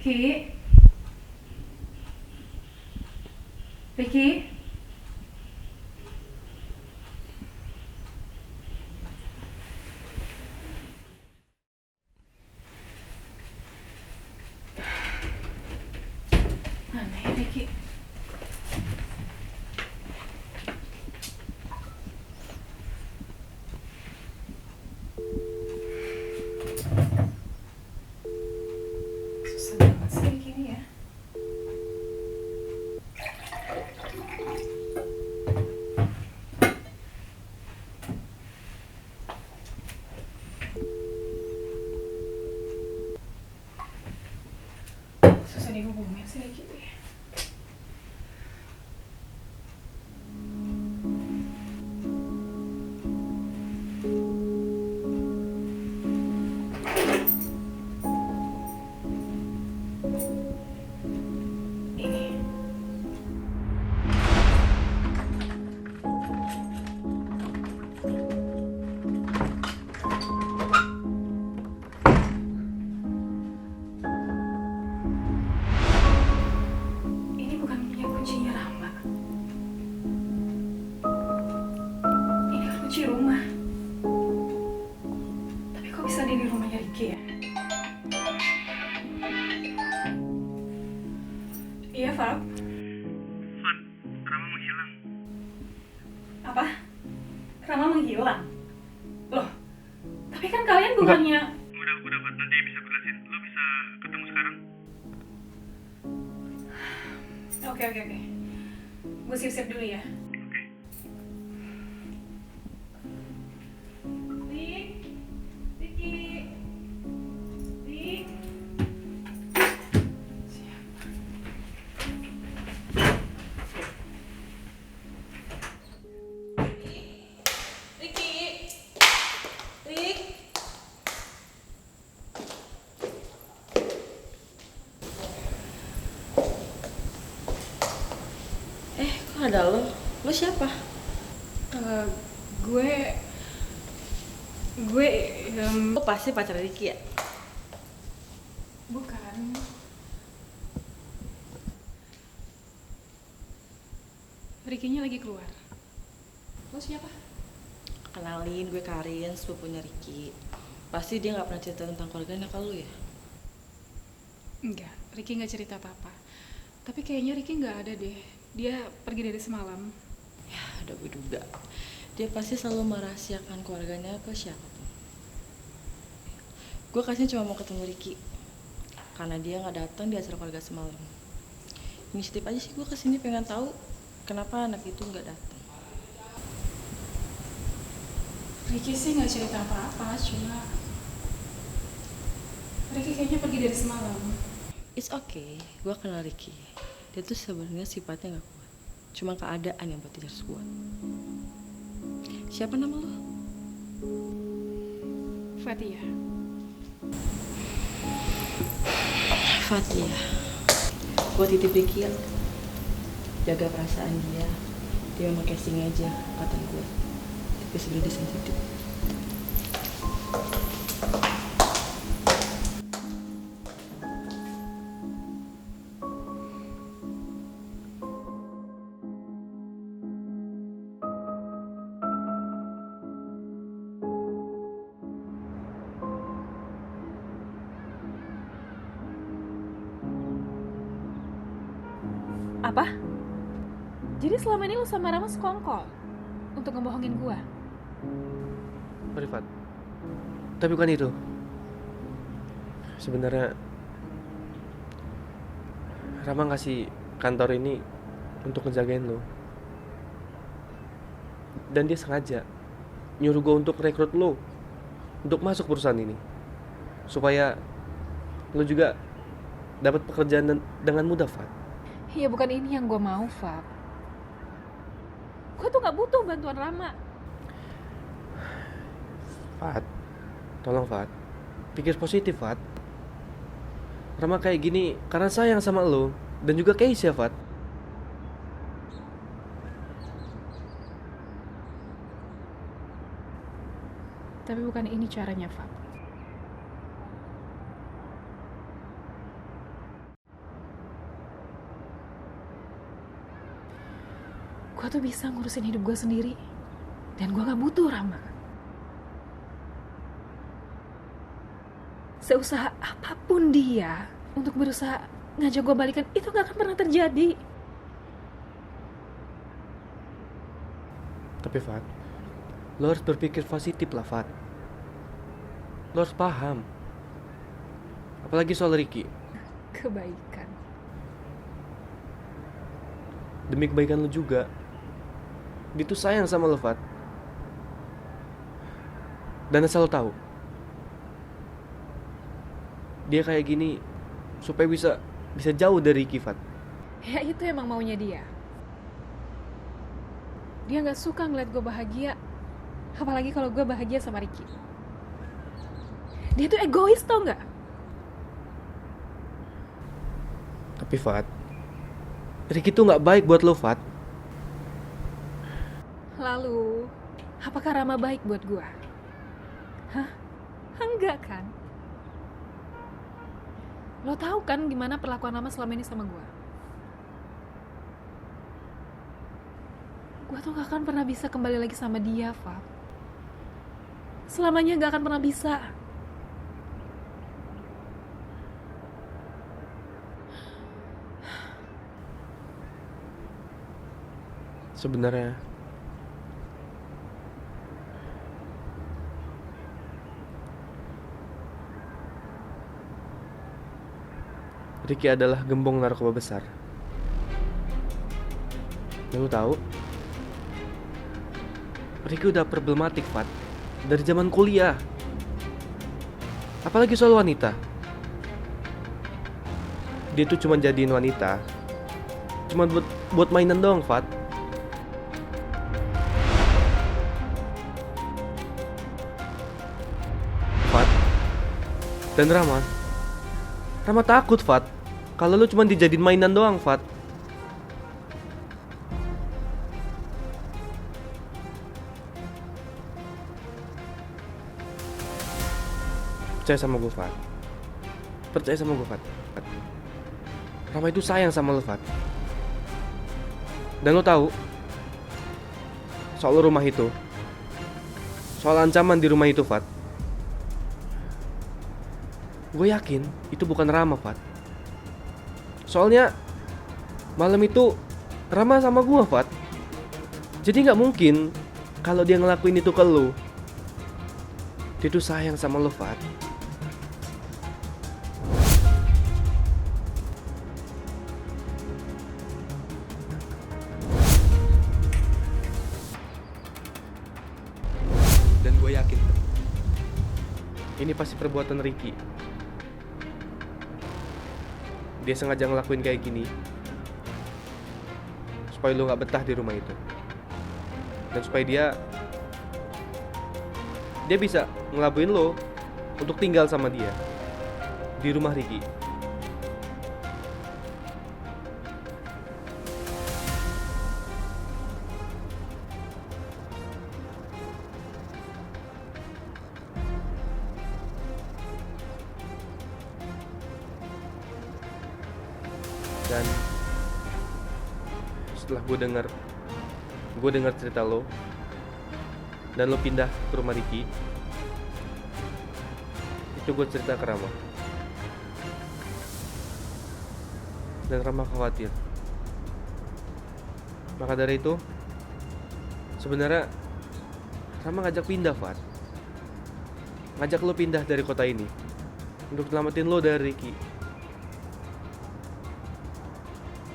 Ricky, Ricky, mana ya Ricky? Susah banget sih Ricky ini ya. Susah dihubungin sih Ricky. Ini. Ini bukan punya kuncinya Rama. Ini kan kunci rumah. Tapi kok bisa ada di rumahnya Ricky ya? Iya, Fab. Fat, Rama menghilang. Apa? Rama menghilang? Loh, tapi kan kalian bukannya... Udah Fat, nanti bisa jelasin. Lo bisa ketemu sekarang? Oke. Gue siap-siap dulu ya. Oke. Ricky. Siapa? Ricky. Kok ada lo? Lo siapa? Eh, gue gue Lo pasti pacar Ricky ya? bukan. Ricky-nya lagi keluar. Lo siapa? Kenalin, gue Karin, sepupunya Ricky. Pasti dia gak pernah cerita tentang keluarganya ke lo ya? Enggak, Ricky nggak cerita apa-apa. Tapi kayaknya Ricky nggak ada deh. Dia pergi dari semalam. Ya, udah gue duga. Dia pasti selalu merahasiakan keluarganya ke siapapun. Gue kasihnya cuma mau ketemu Ricky. Karena dia gak datang di acara keluarga semalam. Inisiatif aja sih gue kesini pengen tahu kenapa anak itu gak datang. Ricky sih nggak cerita apa-apa, cuma Ricky kayaknya pergi dari semalam. It's okay, gue kenal Ricky. Dia tuh sebenarnya sifatnya gak kuat. Cuma keadaan yang buat dia harus kuat. Siapa nama lo? Fatia. Fatia. Gue titip Ricky ya. Jaga perasaan dia. Dia memang casing aja kata gue. Tapi sebenarnya dia sensitif. Apa? Jadi selama ini lo sama Rama sekongkol untuk ngebohongin gua? Fat. Tapi bukan itu. Sebenarnya Rama ngasih kantor ini untuk ngejagain lo. Dan dia sengaja nyuruh gue untuk rekrut lo untuk masuk perusahaan ini. Supaya lo juga dapat pekerjaan dengan mudah, Fat. Ya bukan ini yang gua mau, Fab. Gua tuh nggak butuh bantuan Rama. Fat, tolong Fat, pikir positif Fat. Rama kayak gini karena sayang sama lo dan juga Keisha Fat. Tapi bukan ini caranya, Fab. tuh bisa ngurusin hidup gue sendiri. Dan gue gak butuh Rama. Seusaha apapun dia untuk berusaha ngajak gue balikan, itu gak akan pernah terjadi. Tapi Fat, lo harus berpikir positif lah Fat. Lo harus paham. Apalagi soal Ricky. Kebaikan. Demi kebaikan lo juga. Dia tuh sayang sama lo Fat. Dan asal lo tahu, dia kayak gini supaya bisa jauh dari Ricky Fat. Ya itu emang maunya dia. Dia gak suka ngeliat gue bahagia. Apalagi kalau gue bahagia sama Ricky. Dia tuh egois, tau gak? Tapi Fat, Ricky tuh gak baik buat lo Fat. Lalu, apakah Rama baik buat gue? Hah? Enggak kan? Lo tahu kan gimana perlakuan Rama selama ini sama gue? Gue tuh gak akan pernah bisa kembali lagi sama dia, Fat. Selamanya gak akan pernah bisa. Sebenarnya Ricky adalah gembong narkoba besar. Dan lu tahu, Ricky udah problematik, Fat, dari zaman kuliah. Apalagi soal wanita. Dia tuh cuma jadiin wanita cuma buat mainan doang, Fat. Fat. Dan Rama takut, Fat, kalau lu cuma dijadiin mainan doang, Fat. Percaya sama gue, Fat. Percaya sama gue, Fat. Rama itu sayang sama lu, Fat. Dan lo tahu soal rumah itu, soal ancaman di rumah itu, Fat. Gue yakin itu bukan Rama, Fat. Soalnya malam itu Rama sama gue, Fat. Jadi gak mungkin kalau dia ngelakuin itu ke lo. Dia tuh sayang sama lo, Fat. Dan gue yakin ini pasti perbuatan Ricky. Dia sengaja ngelakuin kayak gini supaya lo gak betah di rumah itu. Dan supaya dia bisa ngelabuin lo untuk tinggal sama dia di rumah Ricky. Dan setelah gue dengar cerita lo dan lo pindah ke rumah Ricky, itu gue cerita ke Rama. Dan Rama khawatir. Maka dari itu, sebenarnya Rama ngajak pindah, Fat. Ngajak lo pindah dari kota ini untuk selamatin lo dari Ricky.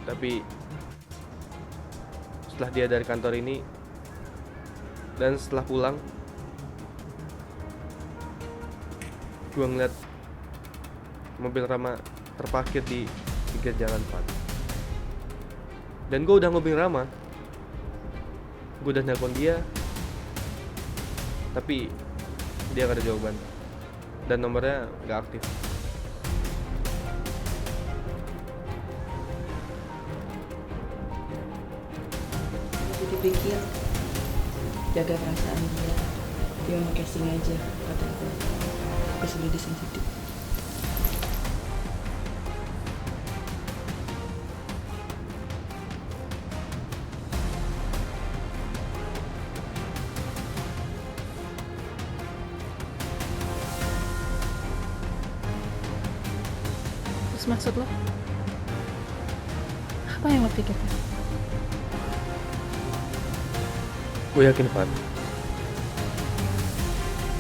Tapi setelah dia dari kantor ini dan setelah pulang, gue ngeliat mobil Rama terparkir di pinggir jalan, Pak. Dan gue udah ngobing Rama, gue udah nelpon dia, tapi dia gak ada jawaban dan nomornya gak aktif. Dipikir jaga perasaan dia mau casing aja, kata gue sudah disensitif. Terus maksud lo? Apa yang lo pikirkan? Gue yakin, Fat.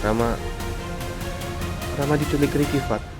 Rama diculik Ricky, Fat.